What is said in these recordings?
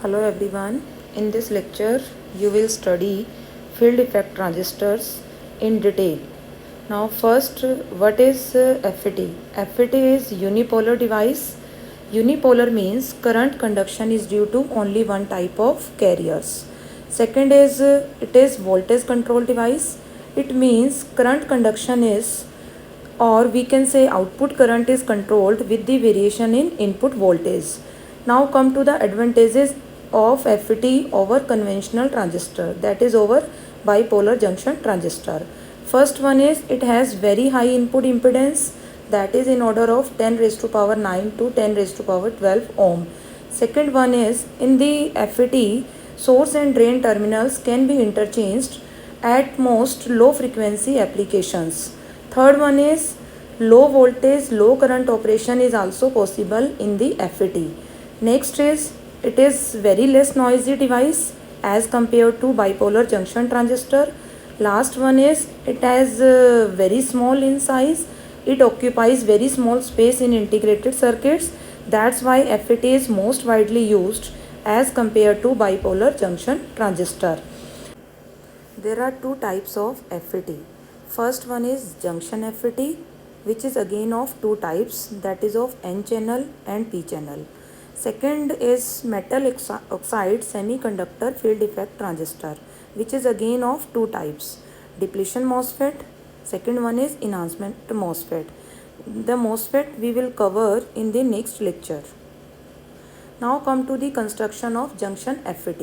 Hello everyone. In this lecture, you will study field effect transistors in detail. Now, first, what is FET? FET is unipolar device. Unipolar means current conduction is due to only one type of carriers. Second is it is voltage control device. It means current conduction is, or we can say output current is controlled with the variation in input voltage. Now come to the advantages of FET over conventional transistor, that is over bipolar junction transistor. First one is it has very high input impedance, that is in order of 10 raised to power 9 to 10 raised to power 12 ohm. Second one is in the FET source and drain terminals can be interchanged at most low frequency applications. Third one is low voltage, low current operation is also possible in the FET. Next is it is very less noisy device as compared to bipolar junction transistor. Last one is it has very small in size. It occupies very small space in integrated circuits. That's why FET is most widely used as compared to bipolar junction transistor. There are two types of FET. First one is junction FET, which is again of two types, that is of N channel and P channel. Second is metal oxide semiconductor field effect transistor, which is again of two types, depletion MOSFET. Second one is enhancement MOSFET. The MOSFET we will cover in the next lecture. Now come to the construction of junction FET.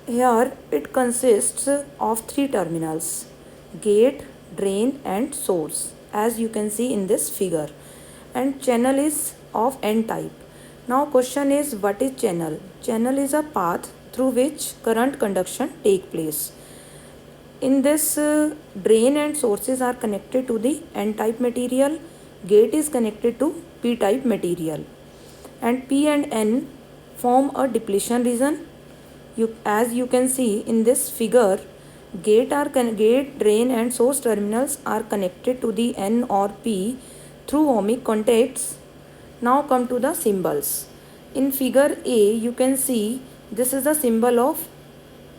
Here it consists of three terminals, gate, drain and source, as you can see in this figure, and channel is of N type. Now question is, what is channel? Channel is a path through which current conduction take place. In this drain and sources are connected to the N type material, gate is connected to P type material, and P and N form a depletion region. As you can see in this figure, gate, drain and source terminals are connected to the N or P through ohmic contacts. Now come to the symbols. In figure A, you can see this is the symbol of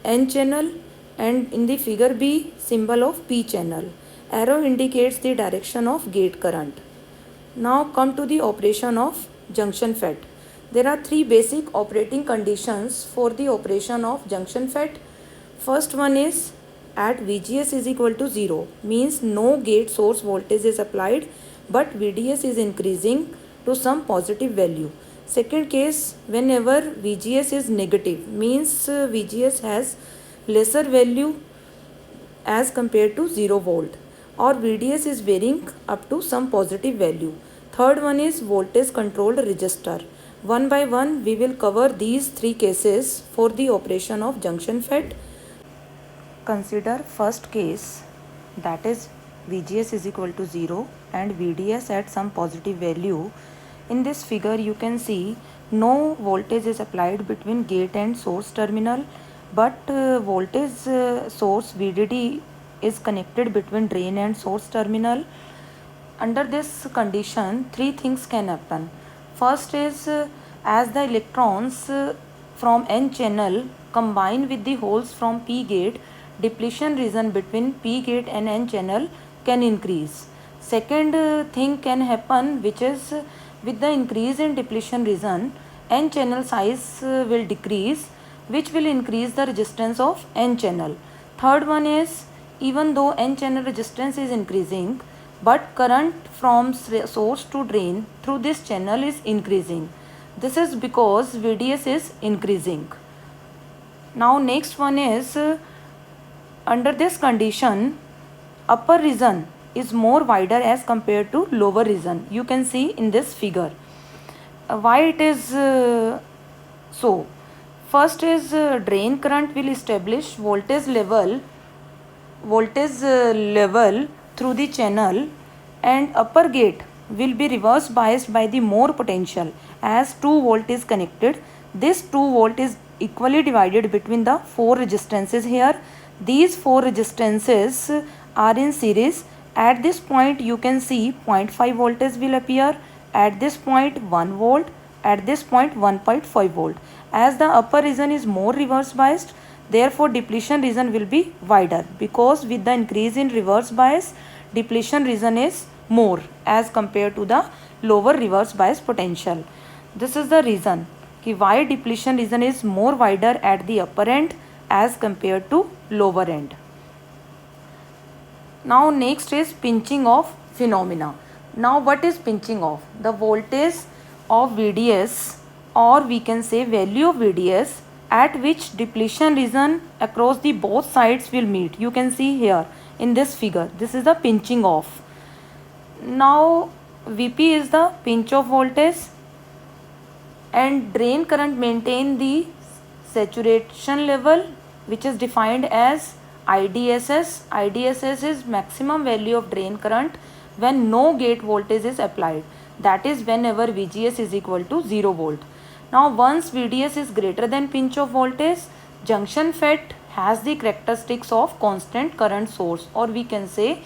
N channel, and in the figure B, symbol of P channel. Arrow indicates the direction of gate current. Now come to the operation of junction FET. There are three basic operating conditions for the operation of junction FET. First one is at VGS is equal to 0, means no gate source voltage is applied but VDS is increasing to some positive value. Second case, whenever VGS is negative, means VGS has lesser value as compared to 0 volt, or VDS is varying up to some positive value. Third one is voltage controlled resistor. One by one we will cover these three cases for the operation of junction FET. Consider first case, that is VGS is equal to 0 and VDS at some positive value. In this figure you can see no voltage is applied between gate and source terminal, but voltage source VDD is connected between drain and source terminal. Under this condition, three things can happen. First is as the electrons from N channel combine with the holes from P gate, depletion region between P gate and N channel can increase. Second thing can happen, which is with the increase in depletion region, N channel size will decrease, which will increase the resistance of N channel. Third one is, even though N channel resistance is increasing, but current from source to drain through this channel is increasing. This is because VDS is increasing. Now next one is, under this condition, upper region is more wider as compared to lower region. You can see in this figure. Why it is so? First is drain current will establish voltage level through the channel, and upper gate will be reverse biased by the more potential as 2 volt is connected. This 2 volt is equally divided between the 4 resistances here. These 4 resistances are in series. At this point you can see 0.5 voltage will appear, at this point 1 volt, at this point 1.5 volt. As the upper region is more reverse biased, therefore depletion region will be wider, because with the increase in reverse bias, depletion region is more as compared to the lower reverse bias potential. This is the reason why depletion region is more wider at the upper end as compared to lower end. Now next is pinching off phenomena. Now what is pinching off? The voltage of VDS, or we can say value of VDS, at which depletion region across the both sides will meet. You can see here in this figure, this is the pinching off. Now Vp is the pinch off voltage, and drain current maintain the saturation level, which is defined as IDSS. IDSS is maximum value of drain current when no gate voltage is applied, that is whenever VGS is equal to 0 volt. Now once VDS is greater than pinch off voltage, junction FET has the characteristics of constant current source, or we can say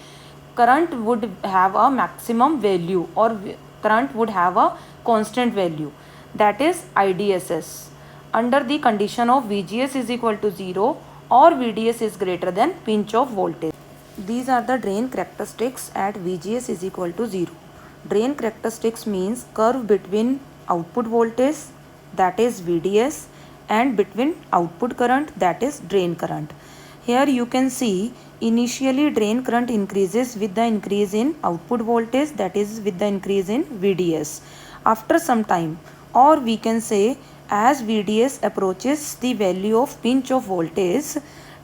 current would have a maximum value, or current would have a constant value, that is IDSS, under the condition of VGS is equal to 0 or VDS is greater than pinch off voltage. These are the drain characteristics at VGS is equal to 0. Drain characteristics means curve between output voltage, that is VDS, and between output current, that is drain current. Here you can see initially drain current increases with the increase in output voltage, that is with the increase in VDS. After some time, or we can say as VDS approaches the value of pinch off voltage,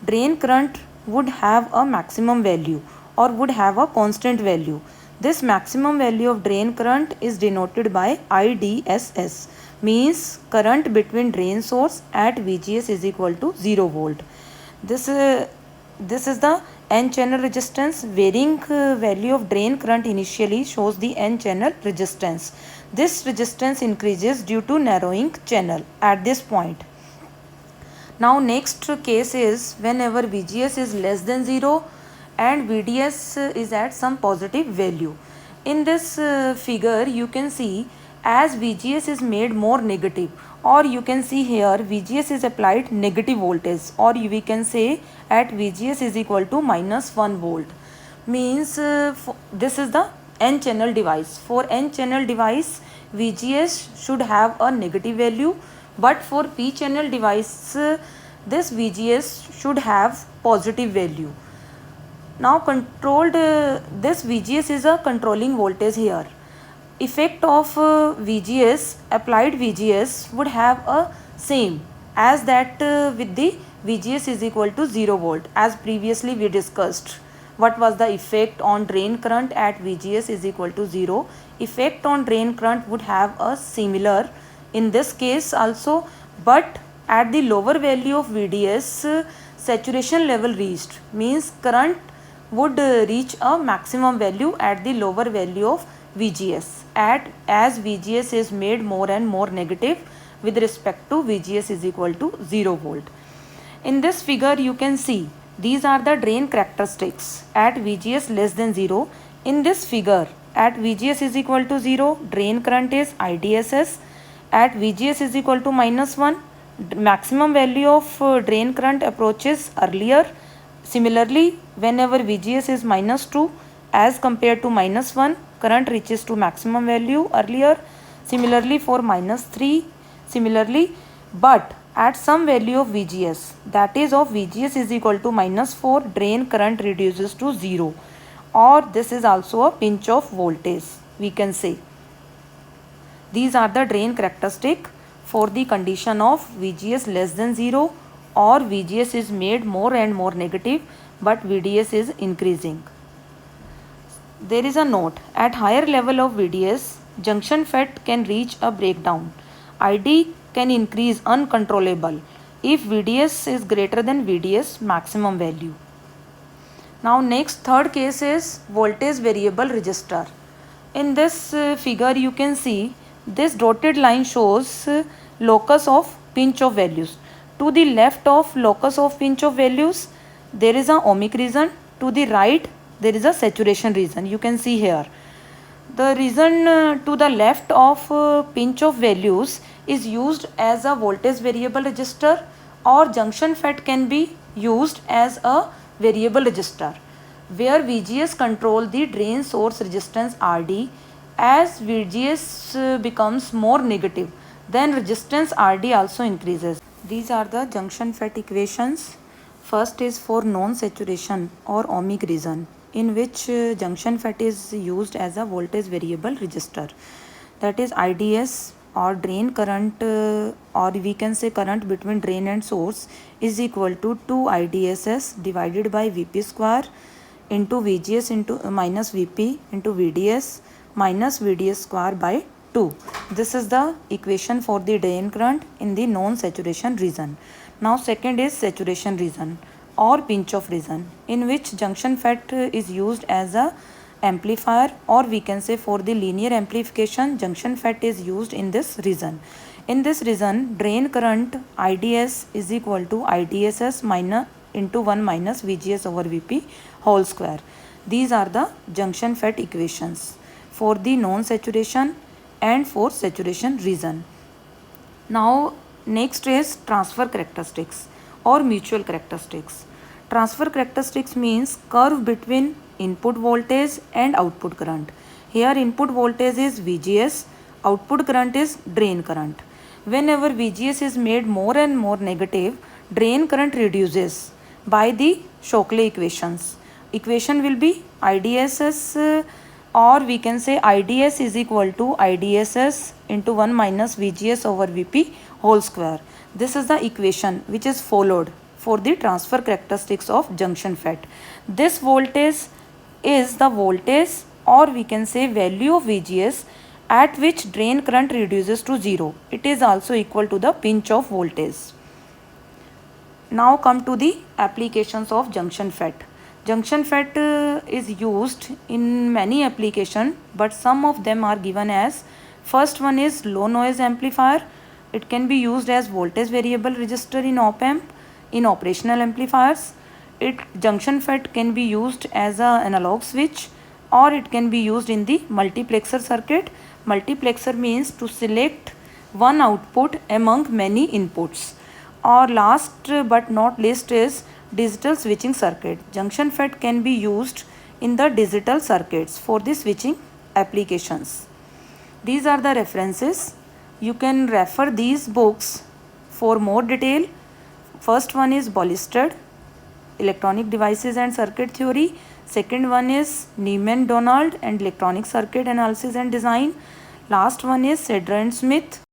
drain current would have a maximum value or would have a constant value. This maximum value of drain current is denoted by IDSS, means current between drain source at VGS is equal to 0 volt. This is the N channel resistance. Varying value of drain current initially shows the N channel resistance. This resistance increases due to narrowing channel at this point. Now next case is whenever VGS is less than 0 and VDS is at some positive value. In this figure you can see as VGS is made more negative, or you can see here VGS is applied negative voltage, or we can say at VGS is equal to -1 volt, means this is the N channel device. For N channel device VGS should have a negative value, but for P channel device this VGS should have positive value. Now controlled this VGS is a controlling voltage here. Effect of VGS, applied VGS would have a same as that with the VGS is equal to 0 volt, as previously we discussed. What was the effect on drain current at VGS is equal to 0? Effect on drain current would have a similar in this case also, but at the lower value of VDS saturation level reached, means current would reach a maximum value at the lower value of VGS as VGS is made more and more negative with respect to VGS is equal to 0 volt. In this figure you can see these are the drain characteristics at VGS less than 0. In this figure at VGS is equal to 0, drain current is IDSS. At VGS is equal to -1, maximum value of drain current approaches earlier. Similarly, whenever VGS is -2 as compared to -1, current reaches to maximum value earlier. Similarly for -3, similarly, but at some value of VGS, that is of VGS is equal to -4, drain current reduces to 0, or this is also a pinch off voltage, we can say. These are the drain characteristic for the condition of VGS less than 0 or VGS is made more and more negative but VDS is increasing. There is a note, at higher level of VDS, junction FET can reach a breakdown. ID can increase uncontrollable if VDS is greater than VDS maximum value. Now next third case is voltage variable resistor. In this figure you can see this dotted line shows locus of pinch off values. To the left of locus of pinch off values there is a ohmic region, to the right there is a saturation region, you can see here. The reason to the left of pinch off values is used as a voltage variable resistor, or junction FET can be used as a variable resistor, where VGS control the drain source resistance RD. As VGS becomes more negative, then resistance RD also increases. These are the junction FET equations. First is for non-saturation or ohmic region, in which junction FET is used as a voltage variable resistor. That is IDS, or drain current, or we can say current between drain and source, is equal to 2 IDSS divided by Vp square into VGS into minus Vp into VDS minus VDS square by 2. This is the equation for the drain current in the non-saturation region. Now second is saturation region or pinch off region, in which junction FET is used as a amplifier, or we can say for the linear amplification, junction FET is used in this region. In this region, drain current IDS is equal to IDSS minus into 1 minus VGS over Vp whole square. These are the junction FET equations for the non-saturation and for saturation region. Now next is transfer characteristics or mutual characteristics. Transfer characteristics means curve between input voltage and output current. Here input voltage is VGS, output current is drain current. Whenever VGS is made more and more negative, drain current reduces by the Shockley equations. Equation will be IDSS, or we can say IDS is equal to IDSS into 1 minus VGS over Vp whole square. This is the equation which is followed for the transfer characteristics of junction FET. This voltage is the voltage, or we can say value of VGS at which drain current reduces to 0. It is also equal to the pinch off voltage. Now come to the applications of junction FET. Junction FET is used in many applications, but some of them are given as: first one is low noise amplifier. It can be used as voltage variable resistor in op-amp in operational amplifiers. Junction FET can be used as an analog switch, or it can be used in the multiplexer circuit. Multiplexer means to select one output among many inputs. Or last but not least is digital switching circuit. Junction FET can be used in the digital circuits for the switching applications. These are the references. You can refer these books for more detail. First one is Bolstad, Electronic Devices and Circuit Theory. Second one is Neiman Donald and Electronic Circuit Analysis and Design. Last one is Cedar and Smith,